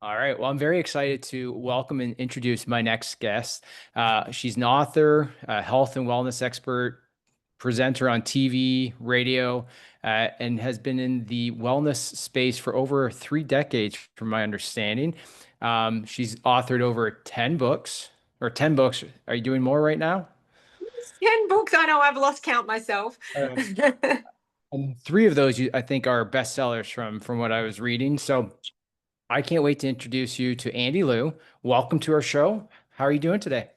All right. Well, I'm very excited to welcome and introduce my next guest. She's an author, a health and wellness expert, presenter on TV, radio, and has been in the wellness space for over 3 decades, from my understanding. She's authored over 10 books, or 10 books. Are you doing more right now? 10 books. I know I've lost count myself. And three of those, I think, are bestsellers from what I was reading. So I can't wait to introduce you to Andi Lew. Welcome to our show. How are you doing today?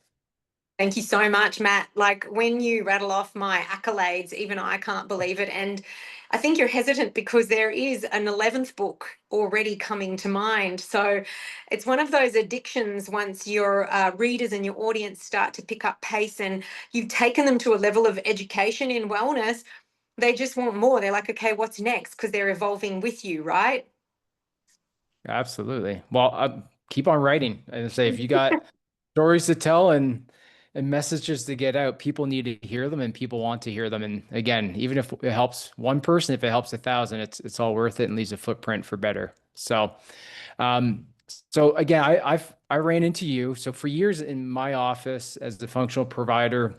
Thank you so much, Matt. Like when you rattle off my accolades, even I can't believe it. And I think you're hesitant because there is an 11th book already coming to mind. So it's one of those addictions once your readers and your audience start to pick up pace and you've taken them to a level of education in wellness, they just want more. They're like, okay, what's next? Because they're evolving with you, right? Absolutely. Well, keep on writing. And say if you got stories to tell and messages to get out, people need to hear them and people want to hear them. And again, even if it helps one person, if it helps 1,000, it's all worth it and leaves a footprint for better. Um, so again, I ran into you. So for years in my office as the functional provider,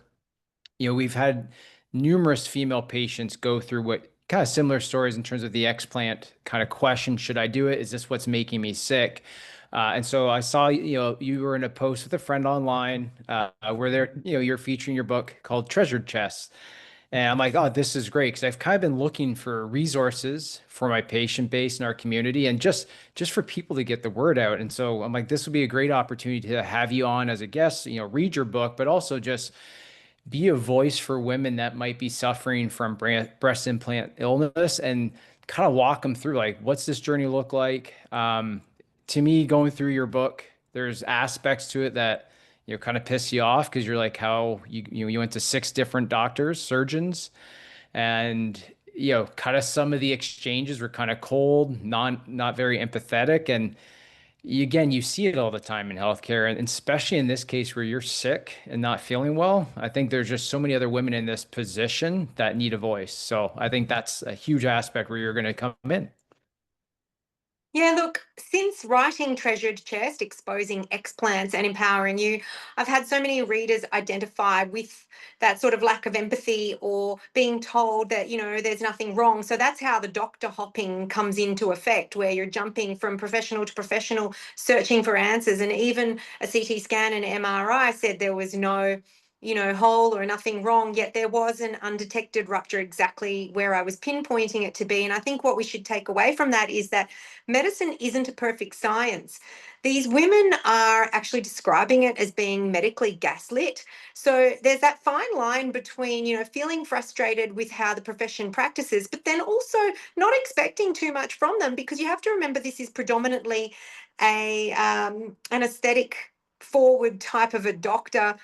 we've had numerous female patients go through what kind of similar stories in terms of the explant kind of question. Should I do it? Is this what's making me sick? And so I saw, you were in a post with a friend online, where you're featuring your book called Treasured Chests. And I'm like, oh, this is great because I've kind of been looking for resources for my patient base in our community and just for people to get the word out. And so I'm like, this would be a great opportunity to have you on as a guest, read your book, but also just be a voice for women that might be suffering from breast implant illness and kind of walk them through like, what's this journey look like? To me, going through your book, there's aspects to it that kind of piss you off because you're like how you went to six different doctors, surgeons, and kind of some of the exchanges were kind of cold, not very empathetic, and again, you see it all the time in healthcare, and especially in this case where you're sick and not feeling well. I think there's just so many other women in this position that need a voice. So I think that's a huge aspect where you're going to come in. Yeah, look, since writing Treasured Chest, exposing explants and empowering you, I've had so many readers identify with that sort of lack of empathy or being told that, there's nothing wrong. So that's how the doctor hopping comes into effect, where you're jumping from professional to professional, searching for answers. And even a CT scan and MRI said there was no hole or nothing wrong, yet there was an undetected rupture exactly where I was pinpointing it to be. And I think what we should take away from that is that medicine isn't a perfect science. These women are actually describing it as being medically gaslit. So there's that fine line between, feeling frustrated with how the profession practices, but then also not expecting too much from them, because you have to remember this is predominantly an aesthetic forward type of a doctor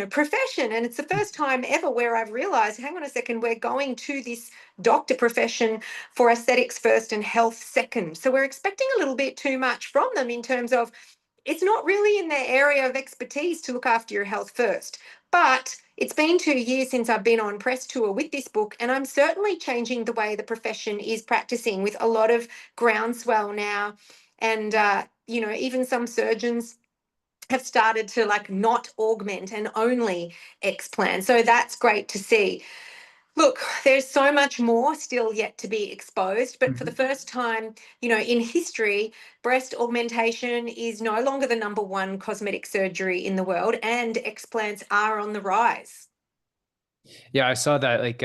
profession. And it's the first time ever where I've realized, hang on a second, we're going to this doctor profession for aesthetics first and health second. So we're expecting a little bit too much from them in terms of it's not really in their area of expertise to look after your health first. But it's been 2 years since I've been on press tour with this book, and I'm certainly changing the way the profession is practicing with a lot of groundswell now. And, even some surgeons have started to like not augment and only explant. So that's great to see. Look, there's so much more still yet to be exposed, but for the Mhm. first time, in history, breast augmentation is no longer the number one cosmetic surgery in the world, and explants are on the rise. Yeah, I saw that. Like,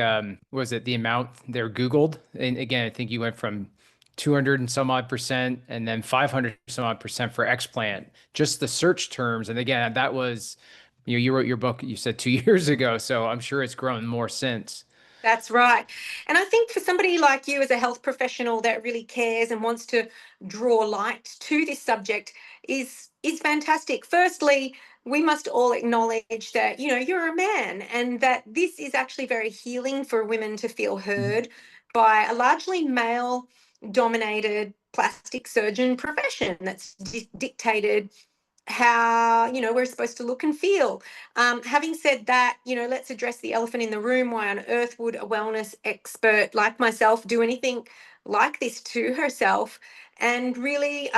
was it the amount they're Googled? And again, I think you went from 200 and some odd percent and then 500 some odd percent for explant, just the search terms. And again, that was, you wrote your book, you said 2 years ago. So I'm sure it's grown more since. That's right. And I think for somebody like you as a health professional that really cares and wants to draw light to this subject is fantastic. Firstly, we must all acknowledge that, you're a man and that this is actually very healing for women to feel heard by a largely male dominated plastic surgeon profession that's dictated how we're supposed to look and feel. Having said that, let's address the elephant in the room. Why on earth would a wellness expert like myself do anything like this to herself? And really,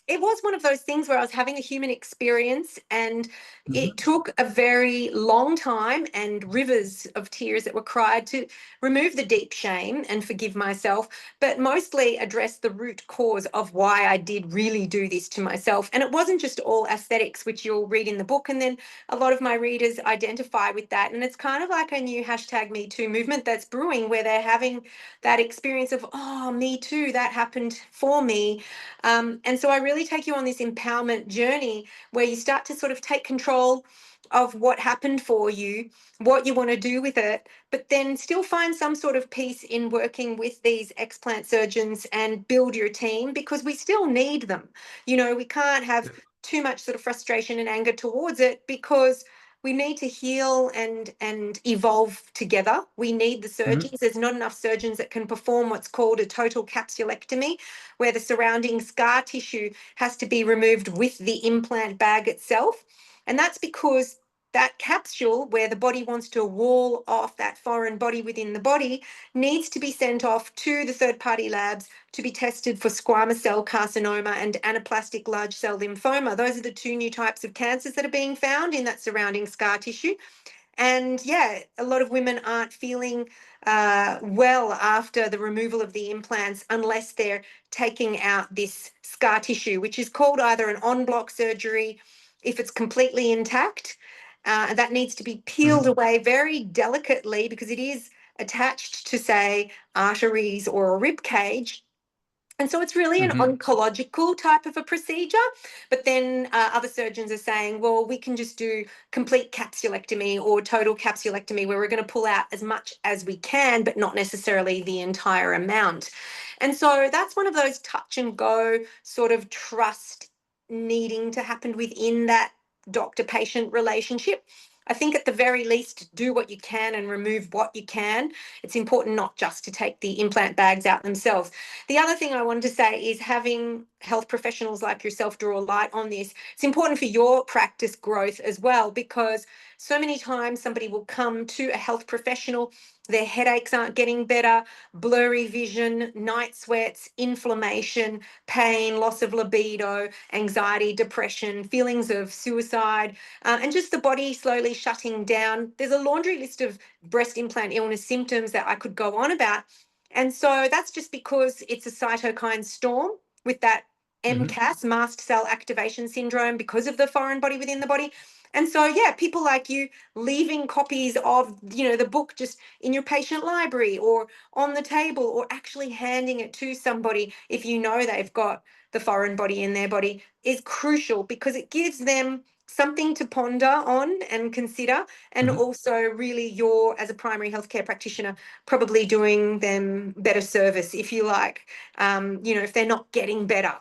it was one of those things where I was having a human experience, and it Mhm. took a very long time and rivers of tears that were cried to remove the deep shame and forgive myself, but mostly address the root cause of why I did really do this to myself. And it wasn't just all aesthetics, which you'll read in the book. And then a lot of my readers identify with that. And it's kind of like a new hashtag Me Too movement that's brewing, where they're having that experience of, oh, me too, that happened for me. And so I really take you on this empowerment journey where you start to sort of take control of what happened for you, what you want to do with it, but then still find some sort of peace in working with these explant surgeons and build your team, because we still need them. You know, we can't have too much sort of frustration and anger towards it, because we need to heal and evolve together. We need the Mhm. surgeons. There's not enough surgeons that can perform what's called a total capsulectomy, where the surrounding scar tissue has to be removed with the implant bag itself. And that's because that capsule, where the body wants to wall off that foreign body within the body, needs to be sent off to the third party labs to be tested for squamous cell carcinoma and anaplastic large cell lymphoma. Those are the two new types of cancers that are being found in that surrounding scar tissue. And yeah, a lot of women aren't feeling well after the removal of the implants unless they're taking out this scar tissue, which is called either an en bloc surgery if it's completely intact. That needs to be peeled Mhm. away very delicately, because it is attached to, say, arteries or a rib cage. And so it's really an Mhm. oncological type of a procedure. But then other surgeons are saying, well, we can just do complete capsulectomy or total capsulectomy, where we're going to pull out as much as we can, but not necessarily the entire amount. And so that's one of those touch and go sort of trust needing to happen within that doctor patient relationship. I think at the very least, do what you can and remove what you can. It's important not just to take the implant bags out themselves. The other thing I wanted to say is, having health professionals like yourself draw a light on this, it's important for your practice growth as well, because so many times somebody will come to a health professional, their headaches aren't getting better, blurry vision, night sweats, inflammation, pain, loss of libido, anxiety, depression, feelings of suicide, and just the body slowly shutting down. There's a laundry list of breast implant illness symptoms that I could go on about. And so that's just because it's a cytokine storm with that Mhm. MCAS, mast cell activation syndrome, because of the foreign body within the body. And so, yeah, people like you leaving copies of, the book just in your patient library or on the table, or actually handing it to somebody if you know they've got the foreign body in their body, is crucial, because it gives them something to ponder on and consider. And Mhm. also, really, you're, as a primary healthcare practitioner, probably doing them better service, if you like, if they're not getting better.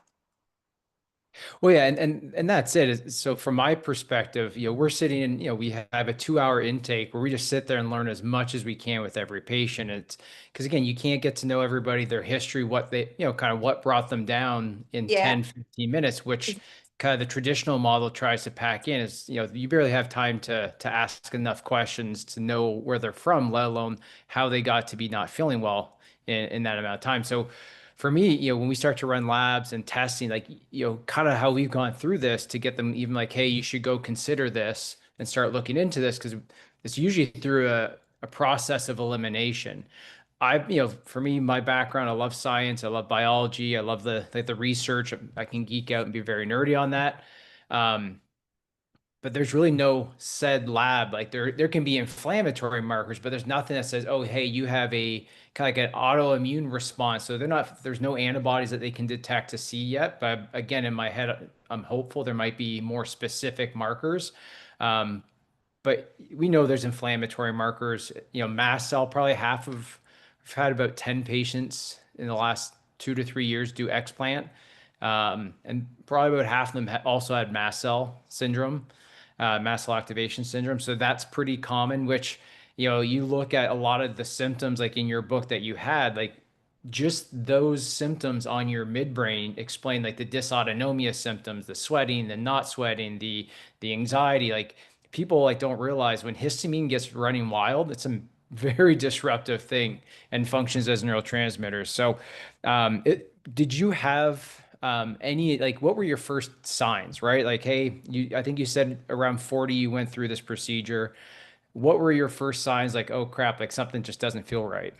Well, yeah, and that's it. So from my perspective, we're sitting in, we have a 2 hour intake where we just sit there and learn as much as we can with every patient. It's because again, you can't get to know everybody, their history, what they, kind of what brought them down in Yeah. 10, 15 minutes, which kind of the traditional model tries to pack in is, you barely have time to ask enough questions to know where they're from, let alone how they got to be not feeling well in that amount of time. So for me, when we start to run labs and testing, like, kind of how we've gone through this to get them even like, hey, you should go consider this and start looking into this, because it's usually through a process of elimination. For me, my background, I love science, I love biology, I love the research. I can geek out and be very nerdy on that. Um, but there's really no said lab. Like there can be inflammatory markers, but there's nothing that says, oh, hey, you have a kind of like an autoimmune response. So there's no antibodies that they can detect to see yet. But again, in my head, I'm hopeful there might be more specific markers. Um, but we know there's inflammatory markers. Mast cell, probably half of, we've had about 10 patients in the last 2 to 3 years do explant. And probably about half of them also had mast cell syndrome, mast cell activation syndrome. So that's pretty common, which, you look at a lot of the symptoms like in your book that you had, like just those symptoms on your midbrain explain like the dysautonomia symptoms, the sweating, the not sweating, the anxiety. Like people like don't realize when histamine gets running wild, it's a very disruptive thing and functions as neurotransmitters. So, did you have any, like, what were your first signs, right? Like, hey, I think you said around 40 you went through this procedure. What were your first signs, like, oh crap, like something just doesn't feel right?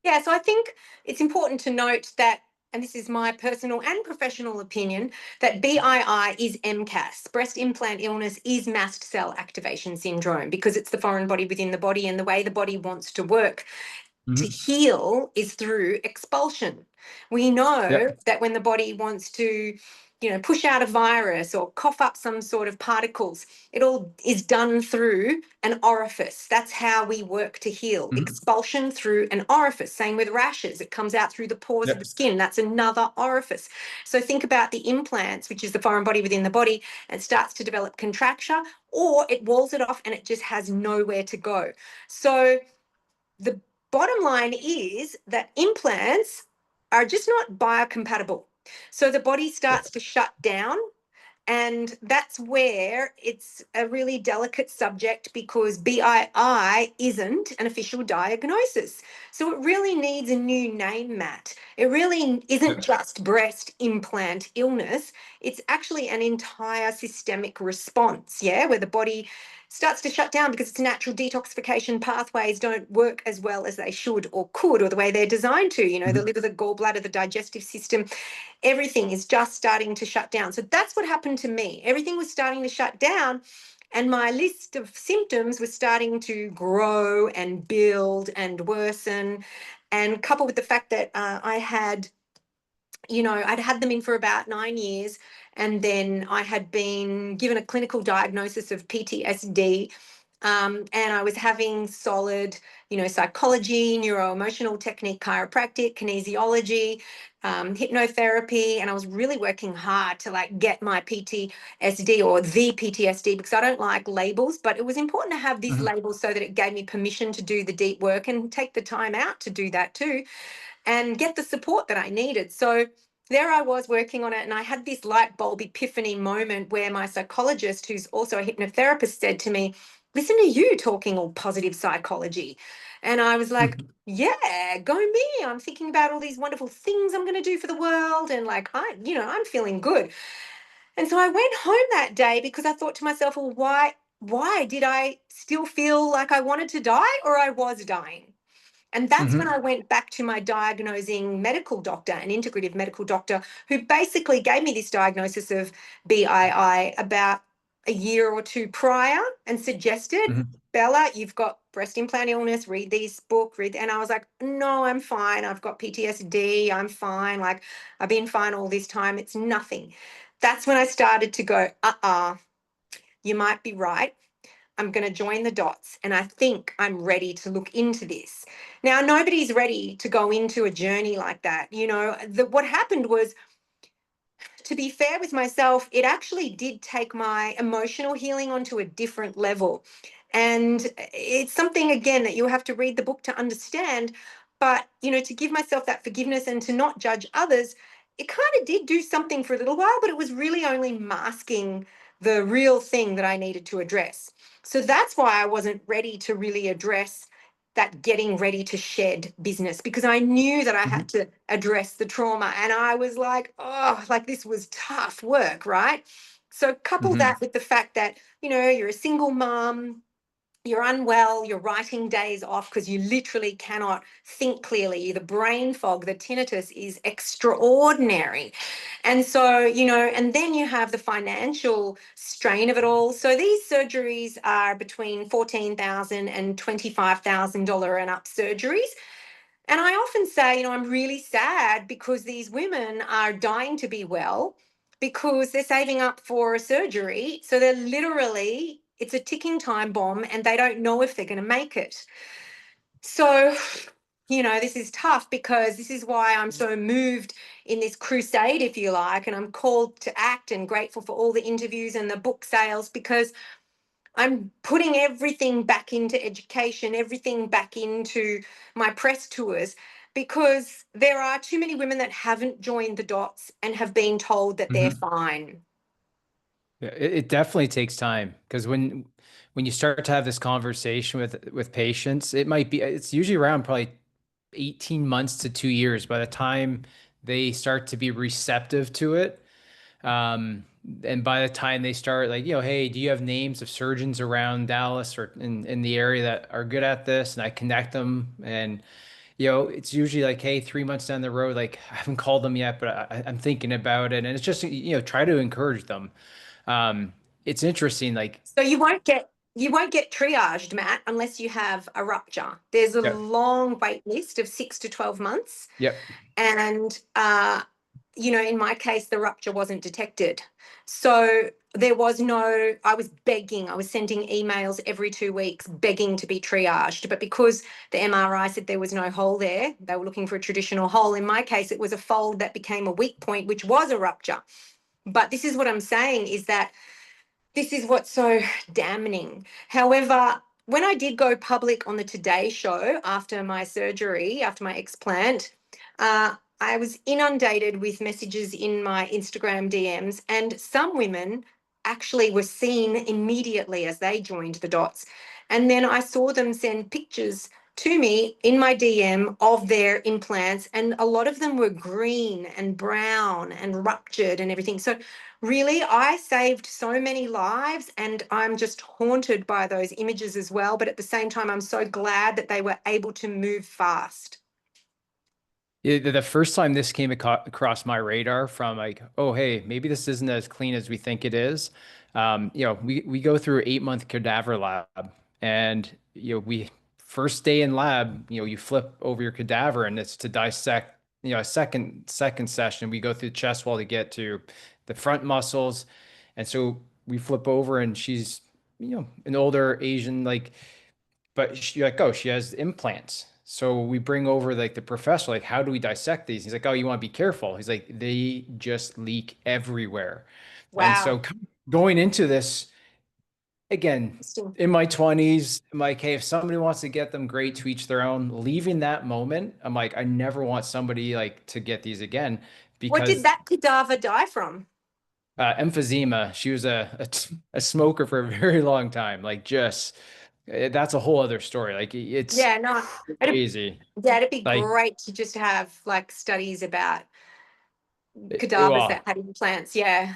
Yeah, so I think it's important to note that, and this is my personal and professional opinion, that BII is MCAS. Breast implant illness is mast cell activation syndrome because it's the foreign body within the body, and the way the body wants to work to Hmm. heal is through expulsion. We know Yep. that when the body wants to, push out a virus or cough up some sort of particles, it all is done through an orifice. That's how we work to heal. Hmm. Expulsion through an orifice. Same with rashes. It comes out through the pores of the Yep. skin. That's another orifice. So think about the implants, which is the foreign body within the body, and starts to develop contracture, or it walls it off and it just has nowhere to go. So the bottom line is that implants are just not biocompatible. So the body Yep. starts to shut down, and that's where it's a really delicate subject because BII isn't an official diagnosis. So it really needs a new name, Matt. It really isn't Yep. just breast implant illness. It's actually an entire systemic response, yeah, where the body starts to shut down because its natural detoxification pathways don't work as well as they should or could, or the way they're designed to. The Hmm. liver, the gallbladder, the digestive system, everything is just starting to shut down. So that's what happened to me. Everything was starting to shut down, and my list of symptoms was starting to grow and build and worsen. And coupled with the fact that I had, I'd had them in for about 9 years, and then I had been given a clinical diagnosis of PTSD. And I was having solid, psychology, neuro-emotional technique, chiropractic, kinesiology, hypnotherapy, and I was really working hard to like get my PTSD or the PTSD because I don't like labels, but it was important to have this Hmm. label so that it gave me permission to do the deep work and take the time out to do that too and get the support that I needed. So there I was working on it, and I had this light bulb epiphany moment where my psychologist, who's also a hypnotherapist, said to me, "Listen to you talking all positive psychology." And I was like, Hmm. yeah, go me. I'm thinking about all these wonderful things I'm going to do for the world. And like, I'm feeling good. And so I went home that day because I thought to myself, well, why did I still feel like I wanted to die or I was dying? And that's when Hmm. I went back to my diagnosing medical doctor, an integrative medical doctor, who basically gave me this diagnosis of BII about a year or two prior and suggested, Hmm. Bella, you've got breast implant illness, read this book, and I was like, no, I'm fine. I've got PTSD. I'm fine. Like, I've been fine all this time. It's nothing. That's when I started to go, you might be right. I'm going to join the dots, and I think I'm ready to look into this. Now, nobody's ready to go into a journey like that. What happened was, to be fair with myself, it actually did take my emotional healing onto a different level. And it's something, again, that you have to read the book to understand. But, to give myself that forgiveness and to not judge others, it kind of did do something for a little while, but it was really only masking the real thing that I needed to address. So that's why I wasn't ready to really address that getting ready to shed business, because I knew that I Hmm. had to address the trauma. And I was like, oh, like this was tough work, right? So couple Hmm. that with the fact that, you're a single mom, you're unwell, you're writing days off because you literally cannot think clearly. The brain fog, the tinnitus is extraordinary. And so, and then you have the financial strain of it all. So these surgeries are between $14,000 and $25,000 and up surgeries. And I often say, I'm really sad because these women are dying to be well because they're saving up for a surgery. So they're literally, it's a ticking time bomb and they don't know if they're going to make it. So, this is tough because this is why I'm so moved in this crusade, if you like, and I'm called to act and grateful for all the interviews and the book sales because I'm putting everything back into education, everything back into my press tours, because there are too many women that haven't joined the dots and have been told that they're Hmm. fine. Yeah, it definitely takes time because when you start to have this conversation with patients, it's usually around probably 18 months to 2 years by the time they start to be receptive to it. Um, and by the time they start, like, hey, do you have names of surgeons around Dallas or in the area that are good at this? And I connect them. And, it's usually like, hey, 3 months down the road, like, I haven't called them yet, but I'm thinking about it. And it's just, try to encourage them. Um, it's interesting. Like, So you won't get triaged, Matt, unless you have a rupture. There's a yeah, long wait list of 6 to 12 months. yep. And, in my case, the rupture wasn't detected. So there was no, I was begging, I was sending emails every 2 weeks, begging to be triaged. But because the MRI said there was no hole there, they were looking for a traditional hole. In my case, it was a fold that became a weak point, which was a rupture. But this is what I'm saying is that this is what's so damning. However, when I did go public on the Today Show after my surgery, after my explant, I was inundated with messages in my Instagram DMs, and some women actually were seen immediately as they joined the dots. And then I saw them send pictures to me in my DM of their implants, and a lot of them were green and brown and ruptured and everything. So really, I saved so many lives, and I'm just haunted by those images as well. But at the same time, I'm so glad that they were able to move fast. Yeah, the first time this came across my radar from like, oh, hey, maybe this isn't as clean as we think it is. We go through 8 month cadaver lab, and we first day in lab, you flip over your cadaver and it's to dissect, a second session. We go through the chest wall to get to the front muscles. And so we flip over and she's, an older Asian, like, but she has implants. So we bring over like the professor, like, how do we dissect these? He's like, oh, you want to be careful. He's like, they just leak everywhere. And so Wow. going into this again, Interesting. in my 20s, I'm like, hey, if somebody wants to get them, great, to each their own. Leaving that moment, I'm like, I never want somebody like to get these again What did because that cadaver die from? emphysema, she was a smoker for a very long time. Like, just that's a whole other story. Like, it's Yeah, no, it'd, crazy. yeah, it'd be Like, great to just have like studies about cadavers well, that had implants. Yeah,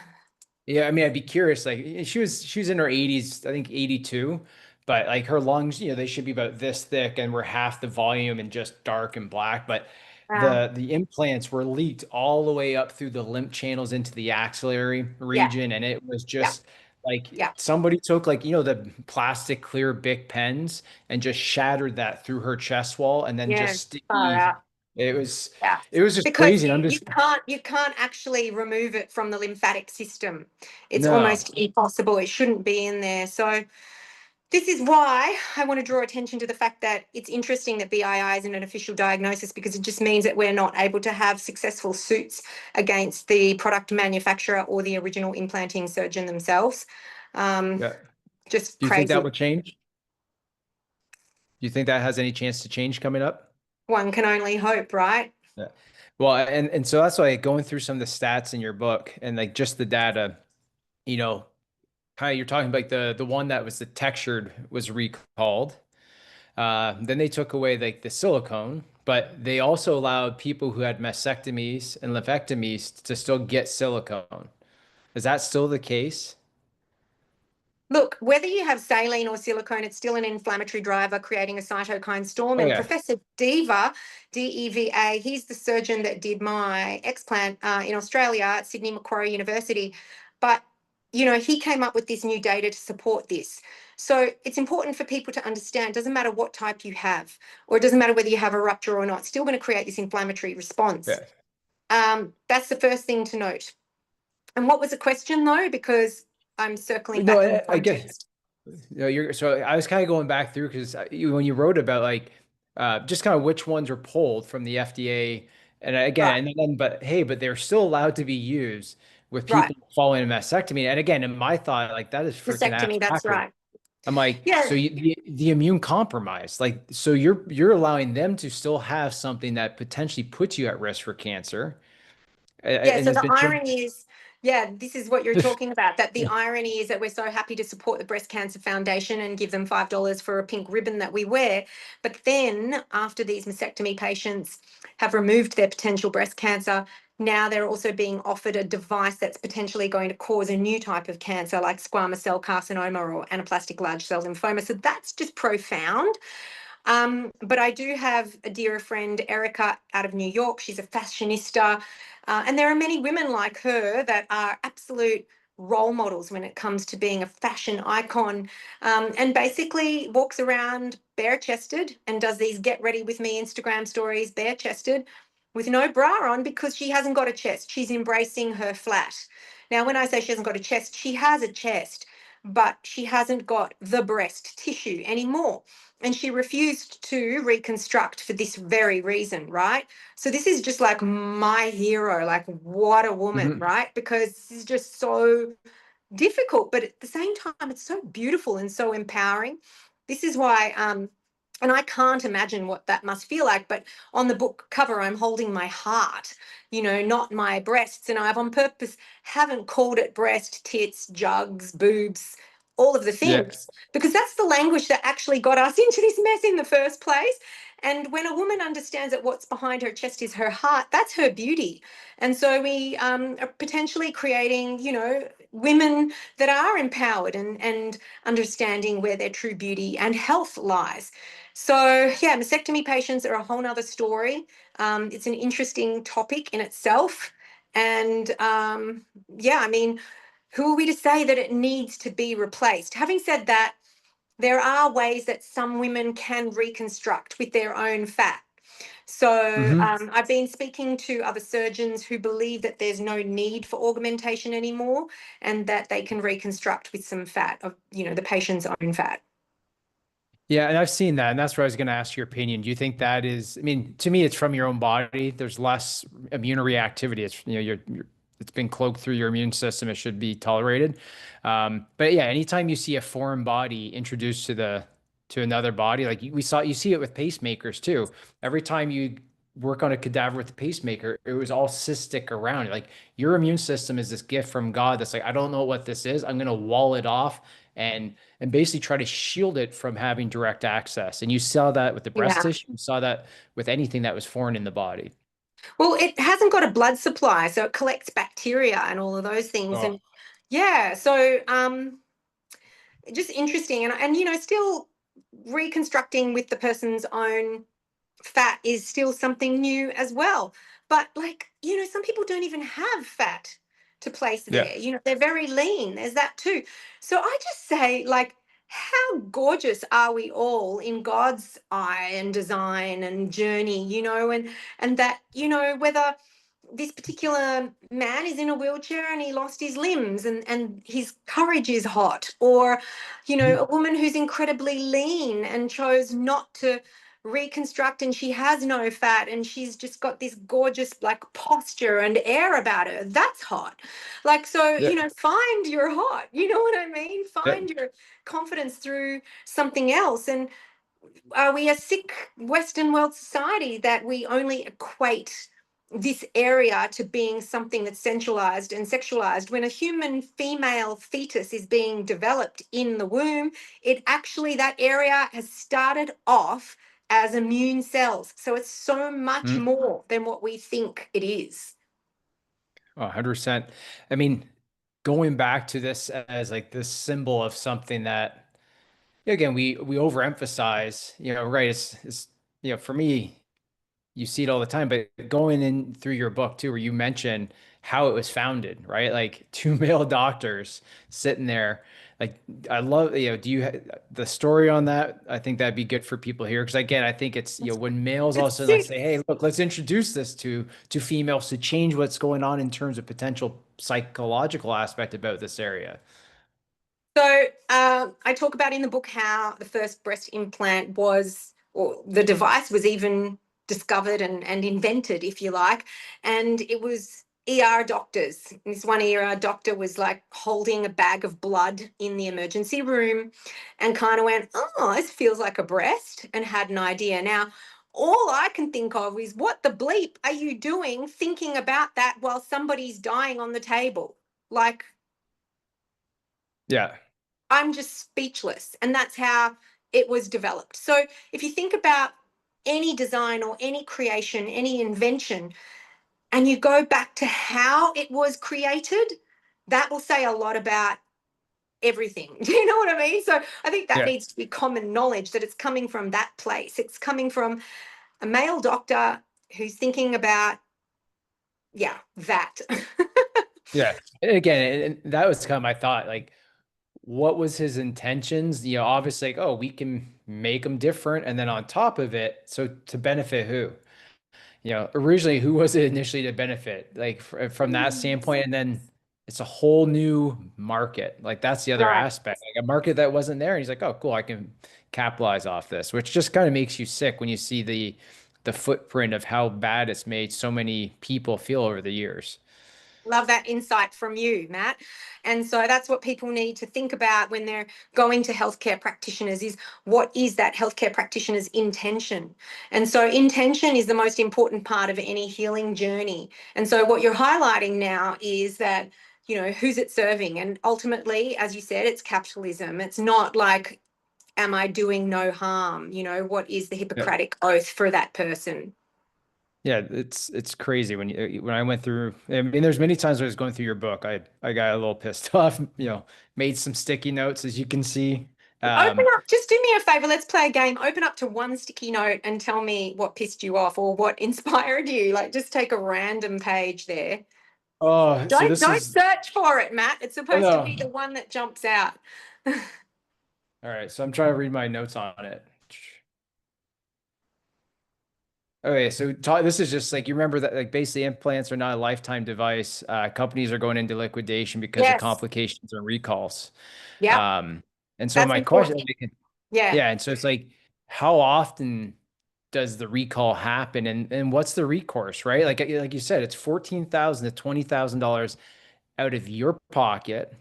yeah, I mean, I'd be curious. Like, she was in her 80s, I think 82, but like her lungs, they should be about this thick and were half the volume and just dark and black. But wow. the implants were leaked all the way up through the lymph channels into the axillary Yeah, region, and it was yeah, just like yeah, somebody took, like, the plastic clear Bic pens and just shattered that through her chest wall, and then yeah. just Far sticky. out. It was Yeah, it was just because crazy. And you, I'm you just can't you can't actually remove it from the lymphatic system. It's no. almost impossible. It shouldn't be in there. So this is why I want to draw attention to the fact that it's interesting that BII isn't an official diagnosis, because it just means that we're not able to have successful suits against the product manufacturer or the original implanting surgeon themselves. Um, Yeah. just Do you think that crazy. would change? Do you think that has any chance to change coming up? One can only hope, right? Yeah. Well, and so that's why going through some of the stats in your book and like just the data, you know, kind of you're talking about like the one that was the textured was recalled. Then they took away like the silicone, but they also allowed people who had mastectomies and lymphectomies to still get silicone. Is that still the case? Look, whether you have saline or silicone, it's still an inflammatory driver creating a cytokine storm. Oh And yeah. Professor Deva, Deva, he's the surgeon that did my explant in Australia at Sydney Macquarie University. But, he came up with this new data to support this. So it's important for people to understand, it doesn't matter what type you have, or it doesn't matter whether you have a rupture or not, it's still going to create this inflammatory response. Yeah. That's the first thing to note. And what was the question though? Because I'm circling No, back in I get. context. You're so I was kind of going back through because when you wrote about like just kind of which ones were pulled from the FDA, and Right. again, and then but they're still allowed to be used with Right. people following a mastectomy. And again, in my thought, like, that is freaking ass Mastectomy, that's backwards. right. I'm like, Yeah. so the immune compromised, like, so you're allowing them to still have something that potentially puts you at risk for cancer, Yeah. and So has the been shown. irony is, yeah, this is what you're talking about. That the irony is that we're so happy to support the Breast Cancer Foundation and give them $5 for a pink ribbon that we wear. But then after these mastectomy patients have removed their potential breast cancer, now they're also being offered a device that's potentially going to cause a new type of cancer like squamous cell carcinoma or anaplastic large cell lymphoma. So that's just profound. But I do have a dear friend, Erica, out of New York. She's a fashionista. And there are many women like her that are absolute role models when it comes to being a fashion icon, and basically walks around bare chested and does these get ready with me Instagram stories bare chested with no bra on because she hasn't got a chest. She's embracing her flat. Now, when I say she hasn't got a chest, she has a chest, but she hasn't got the breast tissue anymore. And she refused to reconstruct for this very reason, right? So this is just like my hero, like what a woman, Hmm. right? Because this is just so difficult, but at the same time, it's so beautiful and so empowering. This is why, and I can't imagine what that must feel like, but on the book cover, I'm holding my heart, not my breasts. And I've on purpose haven't called it breast, tits, jugs, boobs, all of the Yeah. things, because that's the language that actually got us into this mess in the first place. And when a woman understands that what's behind her chest is her heart, that's her beauty. And so we are potentially creating, women that are empowered and understanding where their true beauty and health lies. So, yeah, mastectomy patients are a whole nother story. It's an interesting topic in itself. And yeah, I mean, who are we to say that it needs to be replaced? Having said that, there are ways that some women can reconstruct with their own fat. So Hmm. I've been speaking to other surgeons who believe that there's no need for augmentation anymore and that they can reconstruct with some fat of, the patient's own fat. Yeah, and I've seen that, and that's where I was going to ask your opinion. Do you think that is, I mean, to me, it's from your own body. There's less immune reactivity. It's, it's been cloaked through your immune system. It should be tolerated. But yeah, anytime you see a foreign body introduced to another body, like you see it with pacemakers too. Every time you work on a cadaver with a pacemaker, it was all cystic around it. Like your immune system is this gift from God that's like, I don't know what this is. I'm going to wall it off and basically try to shield it from having direct access. And you saw that with the breast Yeah. tissue, you saw that with anything that was foreign in the body. Well, it hasn't got a blood supply, so it collects bacteria and all of those things. Oh, And yeah, so just interesting. And still reconstructing with the person's own fat is still something new as well. But some people don't even have fat to place yeah. there. They're very lean. There's that too. So I just say, how gorgeous are we all in God's eye and design and journey, and that, whether this particular man is in a wheelchair and he lost his limbs and his courage is hot, or Mhm. a woman who's incredibly lean and chose not to reconstruct and she has no fat and she's just got this gorgeous posture and air about her, that's hot. So Yeah. find your hot, you know what I mean, Yeah. find your confidence through something else. And are we a sick Western world society that we only equate this area to being something that's sensualized and sexualized? When a human female fetus is being developed in the womb, it actually, that area has started off as immune cells. So it's so much Mm. more than what we think it is. 100%. I mean, going back to this as like this symbol of something that, again, we overemphasize, right? It's, for me, you see it all the time, but going in through your book too, where you mention how it was founded, right? Like two male doctors sitting there. Like I love, do you the story on that? I think that'd be good for people here. Because again, I think it's, when males all of a It's sudden like sick. say, hey, look, let's introduce this to females to change what's going on in terms of potential psychological aspect about this area. So I talk about in the book how the first breast implant was, or the device was even discovered and invented, if you like. And it was ER doctors. This one ER doctor was holding a bag of blood in the emergency room and kind of went, oh, this feels like a breast, and had an idea. Now, all I can think of is, what the bleep are you doing thinking about that while somebody's dying on the table? Like, Yeah. I'm just speechless. And that's how it was developed. So if you think about any design or any creation, any invention, and you go back to how it was created, that will say a lot about everything. Do you know what I mean? So I think that Yeah. needs to be common knowledge that it's coming from that place. It's coming from a male doctor who's thinking about, yeah, that. Yeah. And again, and that was kind of my thought. Like, what was his intentions? You know, obviously, like, oh, we can make them different. And then on top of it, so to benefit who? You know, originally, who was it initially to benefit? Like from that standpoint, and then it's a whole new market. Like that's the other Right. aspect, like a market that wasn't there. And he's like, oh, cool, I can capitalize off this, which just kind of makes you sick when you see the footprint of how bad it's made so many people feel over the years. Love that insight from you, Matt. And so that's what people need to think about when they're going to healthcare practitioners is what is that healthcare practitioner's intention? And so intention is the most important part of any healing journey. And so what you're highlighting now is that, who's it serving? And ultimately, as you said, it's capitalism. It's not like, am I doing no harm? What is the Yeah. Hippocratic oath for that person? Yeah, it's crazy when I went through. I mean, there's many times when I was going through your book, I got a little pissed off. Made some sticky notes, as you can see. Open Um, up, just do me a favor. Let's play a game. Open up to one sticky note and tell me what pissed you off or what inspired you. Like, just take a random page there. oh, so Don't this don't is. search for it, Matt. It's Oh supposed to be no. the one that jumps out. All right, so I'm trying to read my notes on it. Okay, so this is just like you remember that like basically implants are not a lifetime device. Companies are going into liquidation because of Yes. complications and recalls. Yep. Um, and so That's my question, important. Yeah. yeah, and so it's like, how often does the recall happen, and what's the recourse, right? Like you said, it's 14,000 to $20,000 out of your pocket.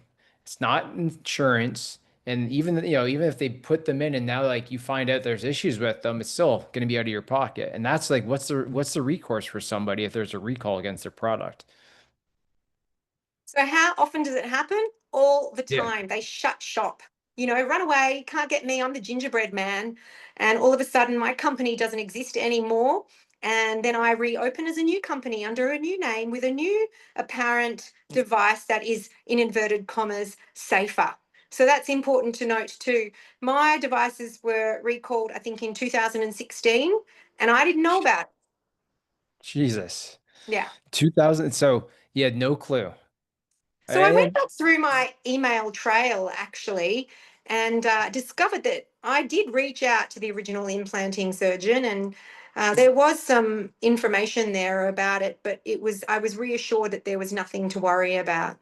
It's not insurance. And even if they put them in and now like you find out there's issues with them, it's still going to be out of your pocket. And that's like, what's the recourse for somebody if there's a recall against their product? So how often does it happen? All the Yeah. time. They shut shop. Run away, can't get me, I'm the gingerbread man. And all of a sudden my company doesn't exist anymore. And then I reopen as a new company under a new name with a new apparent device that is, in inverted commas, safer. So that's important to note too. My devices were recalled, I think, in 2016, and I didn't know about it. Jesus. Yeah. 2000. So you had no clue. So I went And back through my email trail actually and discovered that I did reach out to the original implanting surgeon and there was some information there about it, but I was reassured that there was nothing to worry about.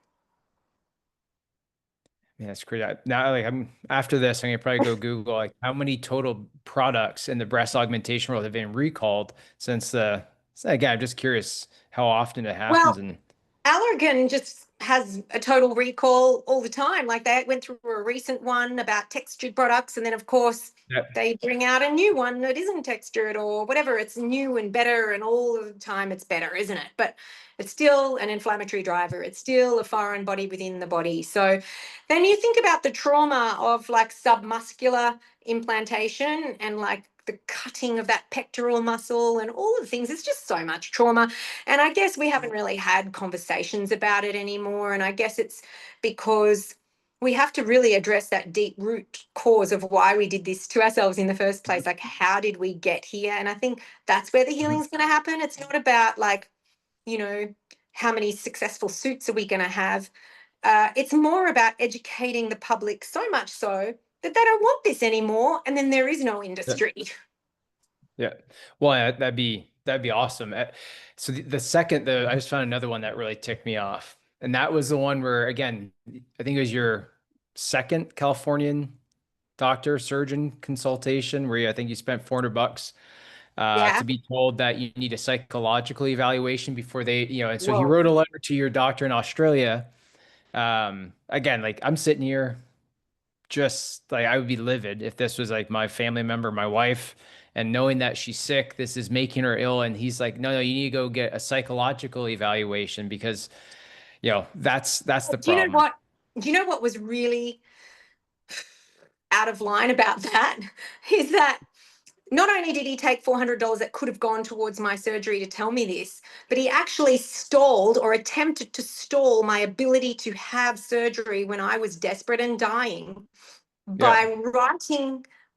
yeah, it's crazy. Now, like I'm after this, I'm gonna probably go Google like how many total products in the breast augmentation world have been recalled since the. So again, I'm just curious how often it happens, Well, and Allergan just has a total recall all the time. Like they went through a recent one about textured products, and then of course yeah, they bring out a new one that isn't textured or whatever. It's new and better, and all of the time it's better, isn't it? But it's still an inflammatory driver. It's still a foreign body within the body. So then you think about the trauma of like submuscular implantation and like the cutting of that pectoral muscle and all of the things. It's just so much trauma. And I guess we haven't really had conversations about it anymore. And I guess it's because we have to really address that deep root cause of why we did this to ourselves in the first place. Like, how did we get here? And I think that's where the Mhm. healing is going to happen. It's not about like, you know, how many successful suits are we going to have? It's more about educating the public so much so that they don't want this anymore. And then there is no Yeah, industry. yeah. Well, yeah, that'd be awesome. So the second, I just found another one that really ticked me off, and that was the one where again, I think it was your second Californian doctor surgeon consultation where I think you spent $400 Yeah. to be told that you need a psychological evaluation before and so he Whoa. wrote a letter to your doctor in Australia. Again, like I'm sitting here just like I would be livid if this was like my family member, my wife, and knowing that she's sick, this is making her ill. And he's like, no, you need to go get a psychological evaluation because, that's the Do you know problem. what? Do you know what was really out of line about that? Is that not only did he take $400 that could have gone towards my surgery to tell me this, but he actually stalled or attempted to stall my ability to have surgery when I was desperate and dying Yeah. by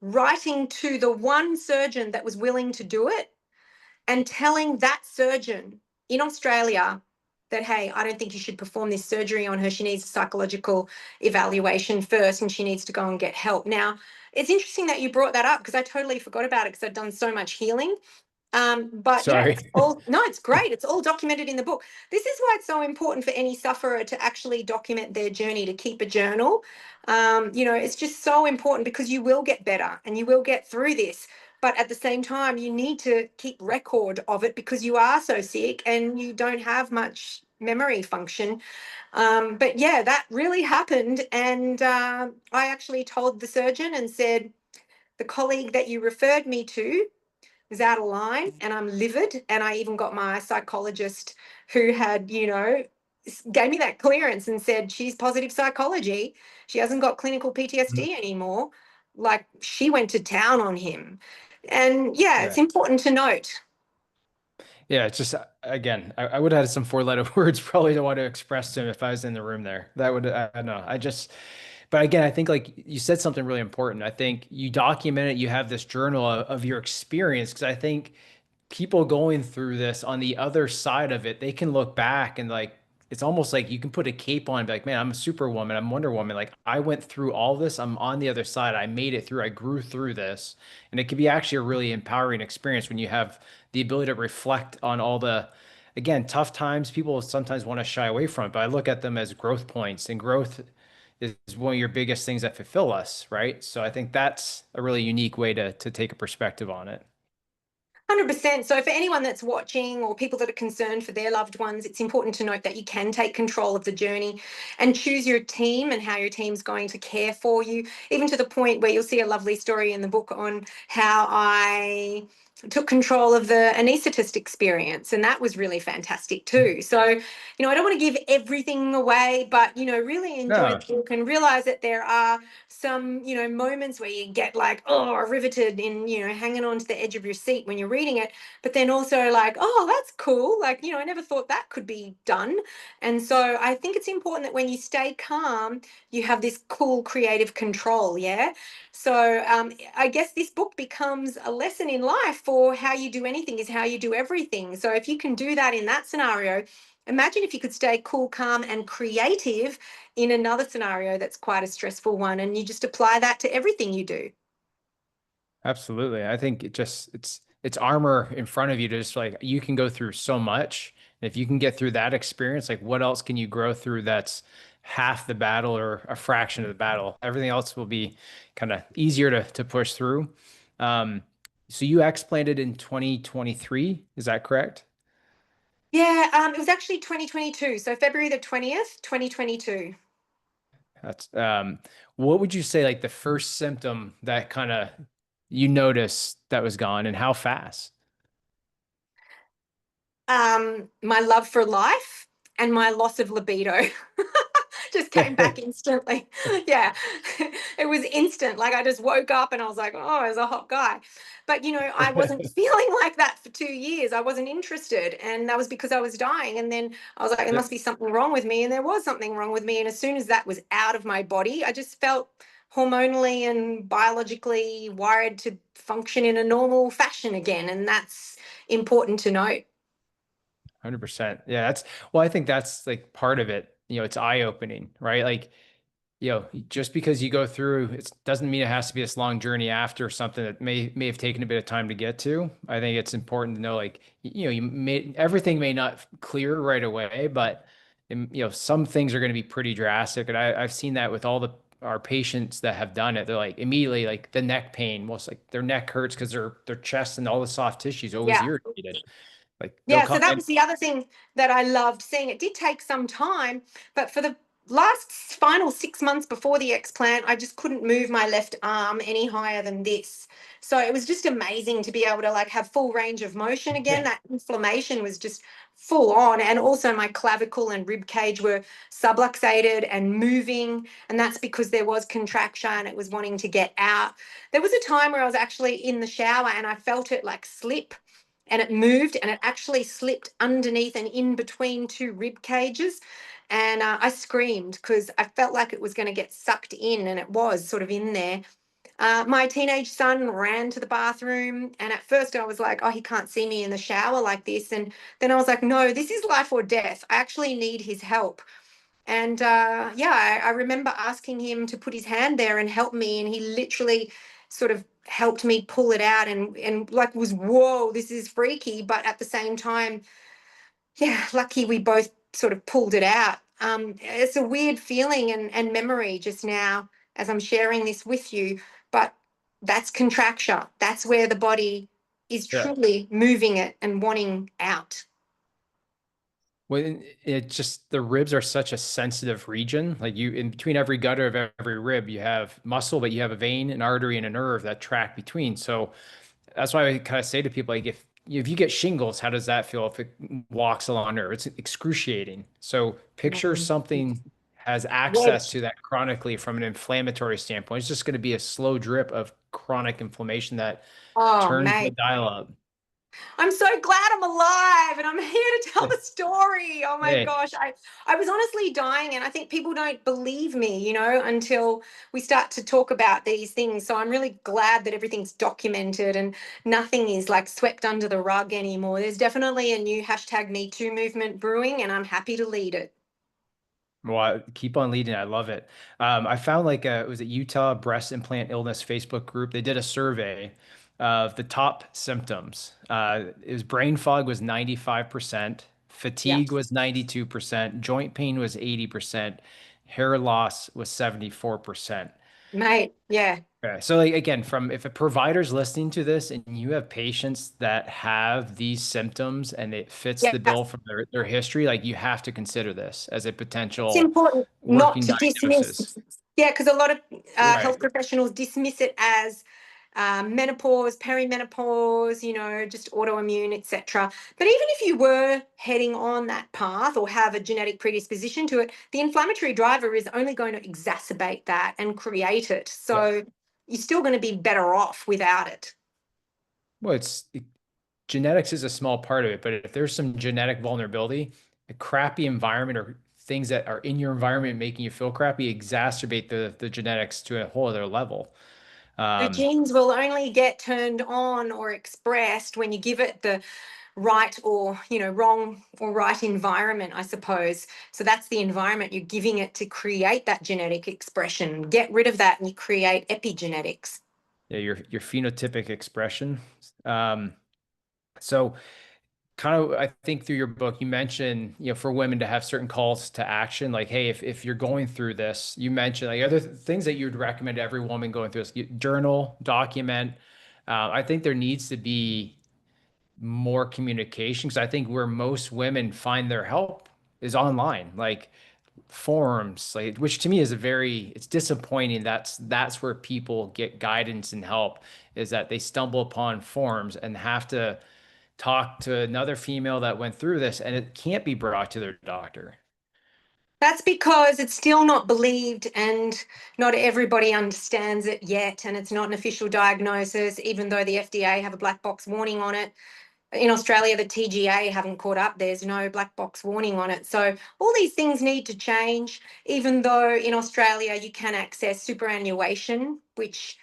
writing to the one surgeon that was willing to do it and telling that surgeon in Australia that, hey, I don't think you should perform this surgery on her. She needs a psychological evaluation first and she needs to go and get help. Now, it's interesting that you brought that up because I totally forgot about it because I've done so much healing. But yeah, Sorry. it's all no, it's great. It's all documented in the book. This is why it's so important for any sufferer to actually document their journey, to keep a journal. It's just so important because you will get better and you will get through this. But at the same time, you need to keep record of it because you are so sick and you don't have much memory function. But yeah, that really happened. And I actually told the surgeon and said, the colleague that you referred me to was out of line and I'm livid. And I even got my psychologist who had, gave me that clearance and said she's positive psychology. She hasn't got clinical PTSD anymore. Like she went to town on him. And yeah, it's Yeah. important to note. Yeah, it's just again, I would have had some four-letter words probably to want to express to him if I was in the room there. That would, I don't know. But again, I think like you said something really important. I think you document it, you have this journal of your experience, because I think people going through this on the other side of it, they can look back and like it's almost like you can put a cape on and be like, man, I'm a superwoman, I'm Wonder Woman. Like I went through all this, I'm on the other side, I made it through, I grew through this. And it can be actually a really empowering experience when you have the ability to reflect on all the, again, tough times. People sometimes want to shy away from it, but I look at them as growth points, and growth is one of your biggest things that fulfill us, right? So I think that's a really unique way to take a perspective on it. 100%. So, for anyone that's watching or people that are concerned for their loved ones, it's important to note that you can take control of the journey and choose your team and how your team's going to care for you, even to the point where you'll see a lovely story in the book on how I took control of the anaesthetist experience. And that was really fantastic too. So, I don't want to give everything away, but, really enjoy No, the book and realize that there are some moments where you get like riveted in hanging on to the edge of your seat when you're reading it, but then also like, oh, that's cool, like I never thought that could be done. And so I think it's important that when you stay calm you have this cool creative control. Yeah. So I guess this book becomes a lesson in life for how you do anything is how you do everything. So if you can do that in that scenario, imagine if you could stay cool, calm and creative in another scenario that's quite a stressful one, and you just apply that to everything you do. absolutely. I think it's armor in front of you to just like you can go through so much. And if you can get through that experience, like what else can you grow through that's half the battle or a fraction of the battle? Everything else will be kind of easier to push through. Um, so you explanted in 2023, is that correct? Yeah, it was actually 2022, so February the 20th, 2022. That's what would you say like the first symptom that kind of you noticed that was gone and how fast? My love for life and my loss of libido just came back instantly. Yeah, it was instant. Like I just woke up and I was like, oh, there's a hot guy. But I wasn't feeling like that for 2 years. I wasn't interested. And that was because I was dying. And then I was like, there Yeah, must be something wrong with me. And there was something wrong with me. And as soon as that was out of my body, I just felt hormonally and biologically wired to function in a normal fashion again. And that's important to note. 100%. Yeah, well, I think that's like part of it. It's eye-opening, right? Like, just because you go through, it doesn't mean it has to be this long journey after something that may have taken a bit of time to get to. I think it's important to know, like, everything may not clear right away, but some things are going to be pretty drastic. And I've seen that with all our patients that have done it. They're like immediately like the neck pain, most like their neck hurts because their chest and all the soft tissue is always Yeah. irritated. Like they'll Yeah, so come that in. was the other thing that I loved seeing. It did take some time, but for the last final 6 months before the explant, I just couldn't move my left arm any higher than this. So it was just amazing to be able to like have full range of motion again. That inflammation was just full on. And also my clavicle and rib cage were subluxated and moving. And that's because there was contraction. It was wanting to get out. There was a time where I was actually in the shower and I felt it like slip and it moved and it actually slipped underneath and in between two rib cages. And I screamed because I felt like it was going to get sucked in, and it was sort of in there. My teenage son ran to the bathroom, and at first I was like, oh, he can't see me in the shower like this. And then I was like, no, this is life or death. I actually need his help. And yeah, I remember asking him to put his hand there and help me, and he literally sort of helped me pull it out and like was, whoa, this is freaky. But at the same time, yeah, lucky we both sort of pulled it out. It's a weird feeling and memory just now as I'm sharing this with you, but that's contracture. That's where the body is Yeah. truly moving it and wanting out. Well, it just the ribs are such a sensitive region. Like you, in between every gutter of every rib, you have muscle, but you have a vein, an artery, and a nerve that track between. So that's why I kind of say to people, like, if you get shingles, how does that feel if it walks along nerve? It's excruciating. So picture something has access Wedge. to that chronically from an inflammatory standpoint. It's just going to be a slow drip of chronic inflammation that Oh, turns the mate. dial up. I'm so glad I'm alive and I'm here to tell Yeah. the story. Oh my Hey, gosh. I was honestly dying, and I think people don't believe me, until we start to talk about these things. So I'm really glad that everything's documented and nothing is like swept under the rug anymore. There's definitely a new hashtag Me Too movement brewing, and I'm happy to lead it. well, keep on leading. I love it. I found like it was a Utah Breast Implant Illness Facebook group. They did a survey of the top symptoms. It was brain fog was 95%, Yeah. fatigue was 92%, joint pain was 80%, hair loss was 74%. Mate. Yeah. Okay. So like again, from if a provider's listening to this and you have patients that have these symptoms and it fits Yeah. the bill from their history, like you have to consider this as a It's potential important not working to dismiss. diagnosis. Yeah, because a lot of health Right. professionals dismiss it as menopause, perimenopause, just autoimmune, etc. But even if you were heading on that path or have a genetic predisposition to it, the inflammatory driver is only going to exacerbate that and create it. Yeah. So you're still going to be better off without it. Well, genetics is a small part of it, but if there's some genetic vulnerability, a crappy environment or things that are in your environment making you feel crappy exacerbate the genetics to a whole other level. The Um, genes will only get turned on or expressed when you give it the right or wrong or right environment, I suppose. So that's the environment you're giving it to create that genetic expression. Get rid of that and you create epigenetics. yeah, your phenotypic expression. Um, so kind of I think through your book you mentioned for women to have certain calls to action like hey if you're going through this you mentioned like other things that you would recommend to every woman going through this journal document. I think there needs to be more communication because I think where most women find their help is online like forums like which to me is it's disappointing that's where people get guidance and help is that they stumble upon forums and have to talk to another female that went through this and it can't be brought to their doctor. That's because it's still not believed and not everybody understands it yet. And it's not an official diagnosis, even though the FDA have a black box warning on it. In Australia, the TGA haven't caught up. There's no black box warning on it. So all these things need to change, even though in Australia you can access superannuation, which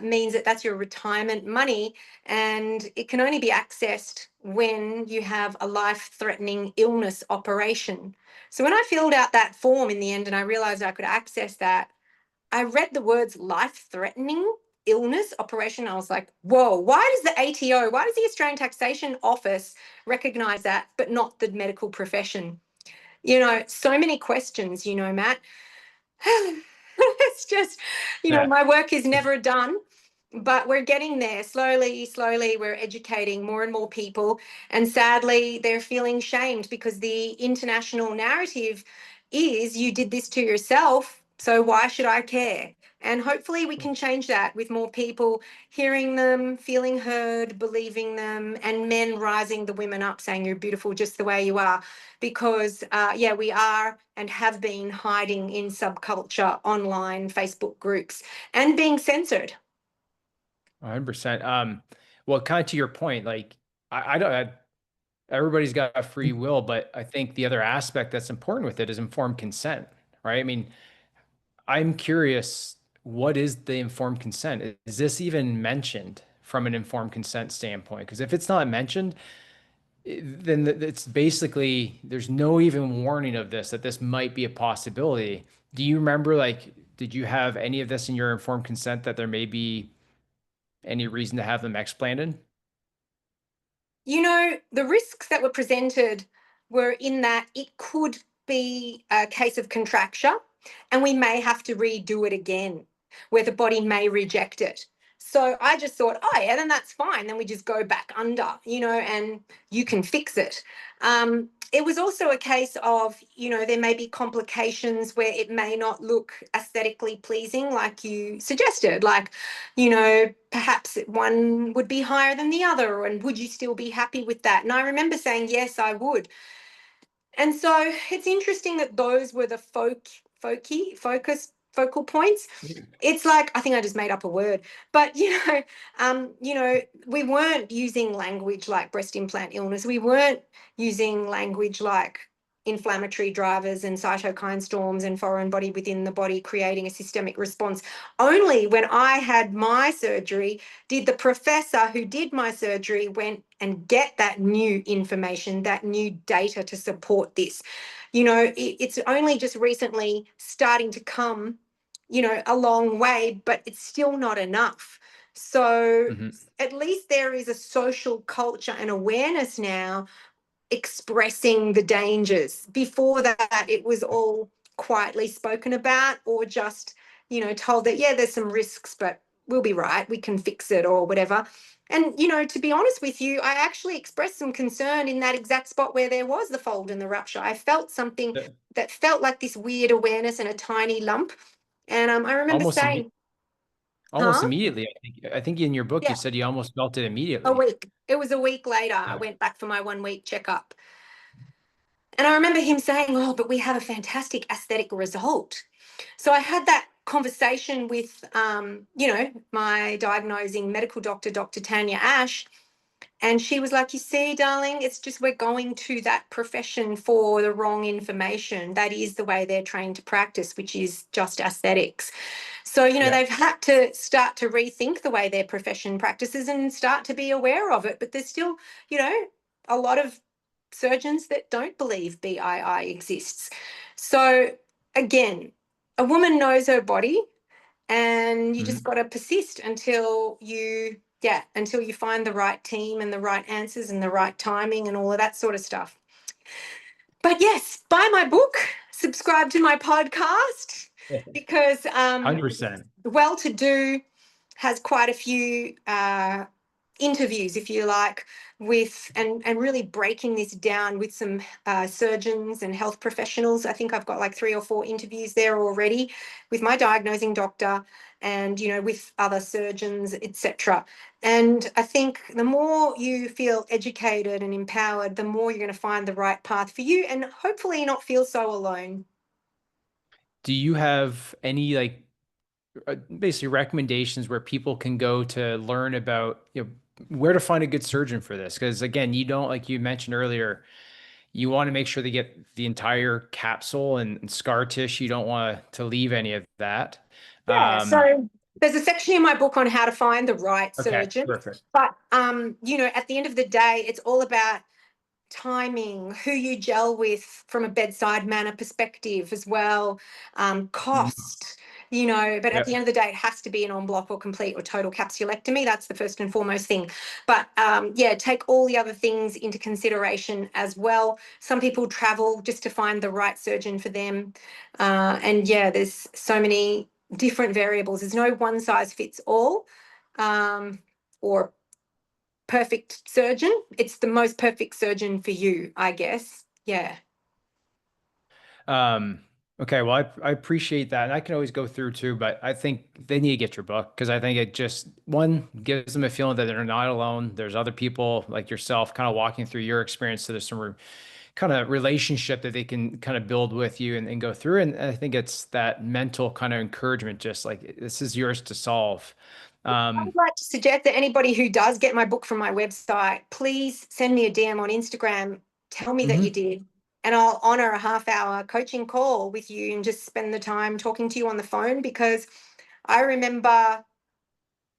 means that that's your retirement money. And it can only be accessed when you have a life-threatening illness operation. So when I filled out that form in the end and I realized I could access that, I read the words life-threatening illness operation. I was like, whoa, why does the ATO, why does the Australian Taxation Office recognize that, but not the medical profession? So many questions, Matt. It's just, Yeah. my work is never done, but we're getting there slowly, slowly. We're educating more and more people. And sadly, they're feeling shamed because the international narrative is you did this to yourself, so why should I care? And hopefully we can change that with more people hearing them, feeling heard, believing them, and men rising the women up saying you're beautiful just the way you are. Because, yeah, we are and have been hiding in subculture, online, Facebook groups, and being censored. 100%. Well, kind of to your point, like I don't, everybody's got a free will, but I think the other aspect that's important with it is informed consent, right? I mean, I'm curious, what is the informed consent? Is this even mentioned from an informed consent standpoint? Because if it's not mentioned, then it's basically there's no even warning of this, that this might be a possibility. Do you remember, like, did you have any of this in your informed consent that there may be any reason to have them explanted? You know, the risks that were presented were in that it could be a case of contracture and we may have to redo it again, where the body may reject it. So I just thought, oh, yeah, then that's fine. Then we just go back under, and you can fix it. It was also a case of, there may be complications where it may not look aesthetically pleasing, like you suggested, like, perhaps one would be higher than the other, and would you still be happy with that? And I remember saying, yes, I would. And so it's interesting that those were the focal points. It's like, I think I just made up a word, but we weren't using language like breast implant illness. We weren't using language like inflammatory drivers and cytokine storms and foreign body within the body creating a systemic response. Only when I had my surgery did the professor who did my surgery went and get that new information, that new data to support this. It's only just recently starting to come, a long way, but it's still not enough. So Mhm. at least there is a social culture and awareness now expressing the dangers. Before that, it was all quietly spoken about or just, told that, yeah, there's some risks, but we'll be right. We can fix it or whatever. And, to be honest with you, I actually expressed some concern in that exact spot where there was the fold and the rupture. I felt something Yeah. that felt like this weird awareness and a tiny lump. And I remember Almost saying, almost huh? immediately. I think in your book you Yeah, said you almost felt it a immediately. week. It was a week later. I Yeah. went back for my 1 week checkup. And I remember him saying, oh, but we have a fantastic aesthetic result. So I had that conversation with, my diagnosing medical doctor, Dr. Tanya Ash. And she was like, you see, darling, it's just we're going to that profession for the wrong information. That is the way they're trained to practice, which is just aesthetics. So, Yeah. they've had to start to rethink the way their profession practices and start to be aware of it. But there's still, a lot of surgeons that don't believe BII exists. So, again, a woman knows her body and you just Mhm. got to persist until you find the right team and the right answers and the right timing and all of that sort of stuff. But yes, buy my book, subscribe to my podcast, because 100%. Well To Do has quite a few interviews, if you like, with and really breaking this down with some surgeons and health professionals. I think I've got like 3 or 4 interviews there already with my diagnosing doctor and with other surgeons, etc. And I think the more you feel educated and empowered, the more you're going to find the right path for you and hopefully not feel so alone. Do you have any, like, basically recommendations where people can go to learn about, where to find a good surgeon for this? Because again, you don't, like you mentioned earlier, you want to make sure they get the entire capsule and scar tissue. You don't want to leave any of that. Yeah, Um, so there's a section in my book on how to find the right okay, surgeon. perfect. But at the end of the day, it's all about timing, who you gel with from a bedside manner perspective as well, Mhm. cost, but at the Yep. end of the day, it has to be an en bloc or complete or total capsulectomy. That's the first and foremost thing. But yeah, take all the other things into consideration as well. Some people travel just to find the right surgeon for them. And yeah, there's so many different variables. There's no one size fits all. Or perfect surgeon. It's the most perfect surgeon for you, I guess. Yeah. Um, okay, well, I appreciate that. And I can always go through too, but I think they need to get your book because I think it just, one, gives them a feeling that they're not alone. There's other people like yourself kind of walking through your experience. So there's some kind of relationship that they can kind of build with you and go through. And I think it's that mental kind of encouragement, just like this is yours to solve. I Um, would like to suggest that anybody who does get my book from my website, please send me a DM on Instagram. Tell me that you mhm, did. And I'll honor a half-hour coaching call with you and just spend the time talking to you on the phone because I remember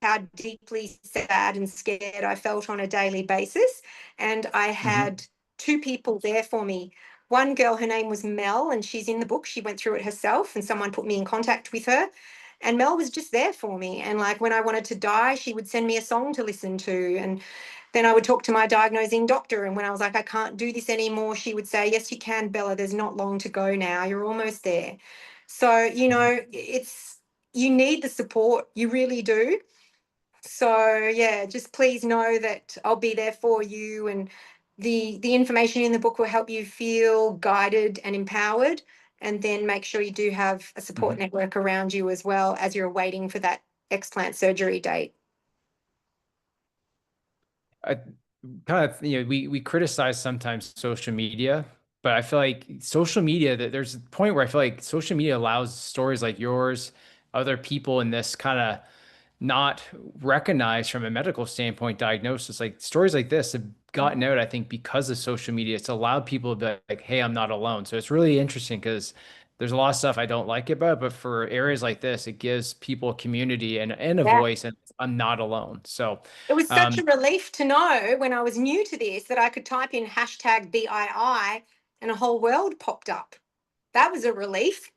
how deeply sad and scared I felt on a daily basis. And I mhm, had two people there for me. One girl, her name was Mel, and she's in the book. She went through it herself, and someone put me in contact with her. And Mel was just there for me. And like when I wanted to die, she would send me a song to listen to. And then I would talk to my diagnosing doctor. And when I was like, I can't do this anymore, she would say, yes, you can, Bella. There's not long to go now. You're almost there. So, mhm, you need the support. You really do. So yeah, just please know that I'll be there for you, and the information in the book will help you feel guided and empowered. And then make sure you do have a support mhm. network around you as well as you're waiting for that explant surgery date. I kind of, we criticize sometimes social media, but I feel like social media that there's a point where I feel like social media allows stories like yours, other people in this kind of not recognized from a medical standpoint diagnosis, like stories like this have gotten out, I think, because of social media. It's allowed people to be like, hey, I'm not alone. So it's really interesting because there's a lot of stuff I don't like about it, but for areas like this, it gives people a community and a Yeah. voice, and I'm not alone. So, It was such a um, relief to know when I was new to this that I could type in hashtag BII and a whole world popped up. That was a relief.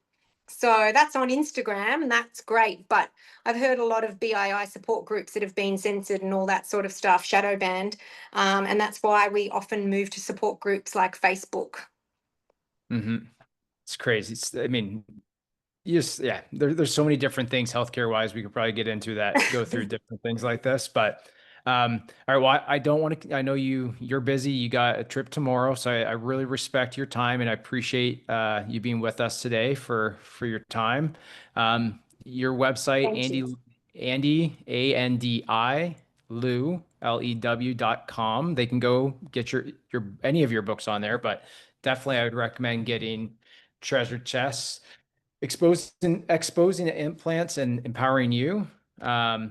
So that's on Instagram, and that's great. But I've heard a lot of BII support groups that have been censored and all that sort of stuff, shadow banned. And that's why we often move to support groups like Facebook. mhm. It's crazy. I mean, yes, yeah. There's so many different things healthcare wise we could probably get into that go through different things like this. But all right, well, I don't want to. I know you're busy. You got a trip tomorrow, so I really respect your time and I appreciate you being with us today for your time. Your website, Thank you. Andy Andi Lew Lew.com. They can go get your any of your books on there, but definitely I would recommend getting Treasure Chests. Exposing implants and empowering you.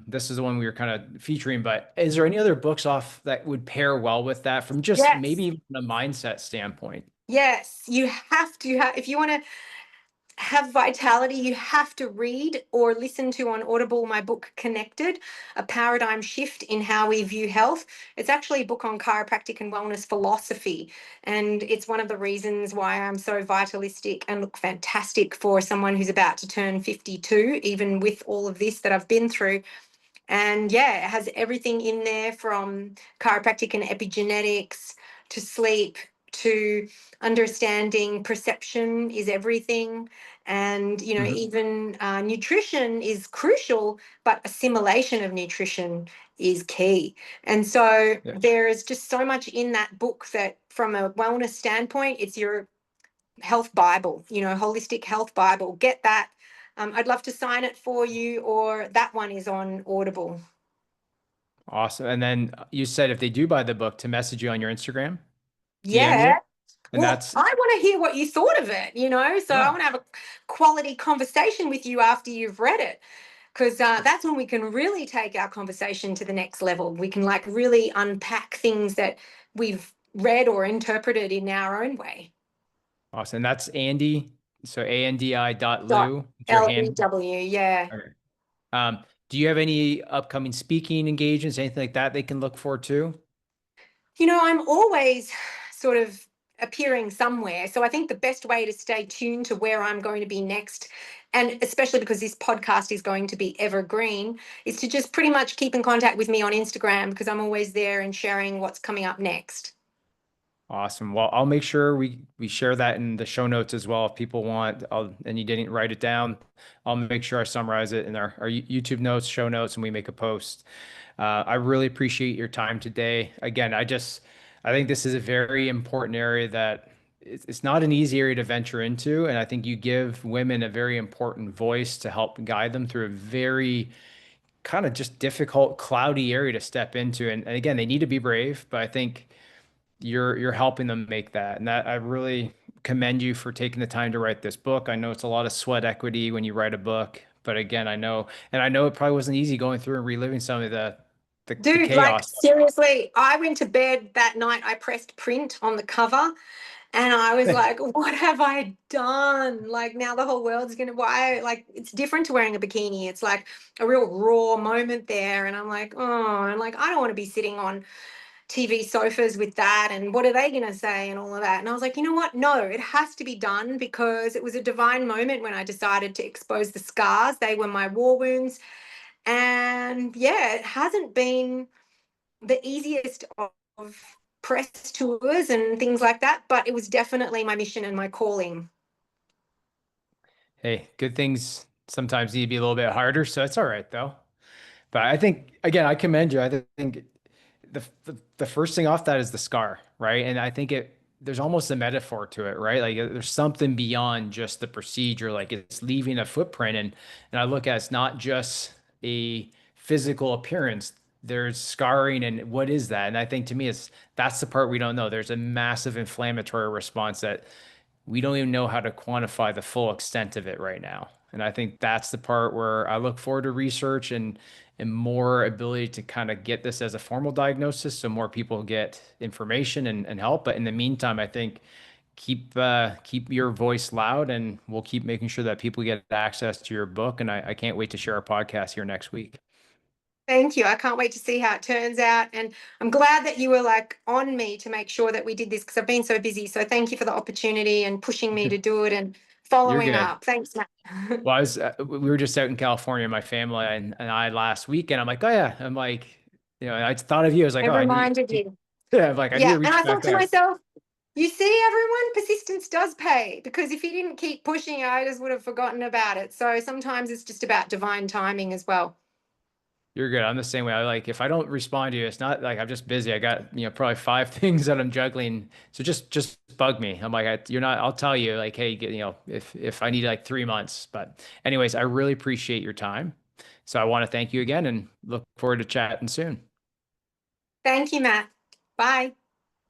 This is the one we were kind of featuring, but is there any other books off that would pair well with that from just maybe Yes. even a mindset standpoint? Yes. You have to have, if you want to have vitality, you have to read or listen to on Audible my book Connected, a paradigm shift in how we view health. It's actually a book on chiropractic and wellness philosophy. And it's one of the reasons why I'm so vitalistic and look fantastic for someone who's about to turn 52, even with all of this that I've been through. And yeah, it has everything in there from chiropractic and epigenetics to sleep to understanding perception is everything. And, Mhm. even nutrition is crucial, but assimilation of nutrition is key. And so Yeah, there is just so much in that book that, from a wellness standpoint, it's your health Bible, holistic health Bible. Get that. I'd love to sign it for you, or that one is on Audible. awesome. And then you said if they do buy the book to message you on your Instagram, DM you, Yeah. and Well, that's I want to hear what you thought of it, so I yeah. want to have a quality conversation with you after you've read it, because that's when we can really take our conversation to the next level. We can like really unpack things that we've read or interpreted in our own way. Awesome. And that's Andy. So Dot ANDI.Lew. It's your hand. LEW, yeah. Okay. Do you have any upcoming speaking engagements, anything like that they can look forward to? I'm always sort of appearing somewhere. So I think the best way to stay tuned to where I'm going to be next, and especially because this podcast is going to be evergreen, is to just pretty much keep in contact with me on Instagram because I'm always there and sharing what's coming up next. Awesome. Well, I'll make sure we share that in the show notes as well. If people want, and you didn't write it down, I'll make sure I summarize it in our YouTube notes, show notes, and we make a post. I really appreciate your time today. Again, I think this is a very important area that it's not an easy area to venture into. And I think you give women a very important voice to help guide them through a very kind of just difficult, cloudy area to step into. And again, they need to be brave, but I think you're helping them make that. And that I really commend you for taking the time to write this book. I know it's a lot of sweat equity when you write a book, but again, I know it probably wasn't easy going through and reliving some of the Dude, like chaos. seriously, I went to bed that night. I pressed print on the cover and I was like, what have I done? Like now the whole world's gonna why like it's different to wearing a bikini. It's like a real raw moment there. And I'm like, oh, and like I don't want to be sitting on TV sofas with that and what are they going to say and all of that. And I was like, you know what? No, it has to be done because it was a divine moment when I decided to expose the scars. They were my war wounds. And yeah, it hasn't been the easiest of press tours and things like that, but it was definitely my mission and my calling. Hey, good things sometimes need to be a little bit harder, so it's all right though. But I think again, I commend you. I think the first thing off that is the scar, right? And I think there's almost a metaphor to it, right? Like there's something beyond just the procedure, like it's leaving a footprint. And I look at it's not just a physical appearance. There's scarring, and what is that? And I think to me, that's the part we don't know. There's a massive inflammatory response that we don't even know how to quantify the full extent of it right now. And I think that's the part where I look forward to research and more ability to kind of get this as a formal diagnosis so more people get information and help. But in the meantime, I think keep your voice loud and we'll keep making sure that people get access to your book. And I can't wait to share our podcast here next week. Thank you. I can't wait to see how it turns out. And I'm glad that you were like on me to make sure that we did this because I've been so busy. So thank you for the opportunity and pushing me to do it and You're following good. up. Thanks, Matt. Well, we were just out in California, my family and I last week, and I'm like, oh yeah, I'm like, I thought of you. I was like, It oh, reminded you. yeah, I'm like, I need to Yeah. And reach I thought back to out. myself, you see, everyone, persistence does pay because if you didn't keep pushing, I just would have forgotten about it. So sometimes it's just about divine timing as well. You're good. I'm the same way. I like if I don't respond to you, it's not like I'm just busy. I got, probably five things that I'm juggling. So just bug me. I'm like, you're not, I'll tell you like, hey, if I need like 3 months. But anyways, I really appreciate your time. So I want to thank you again and look forward to chatting soon. Thank you, Matt. Bye.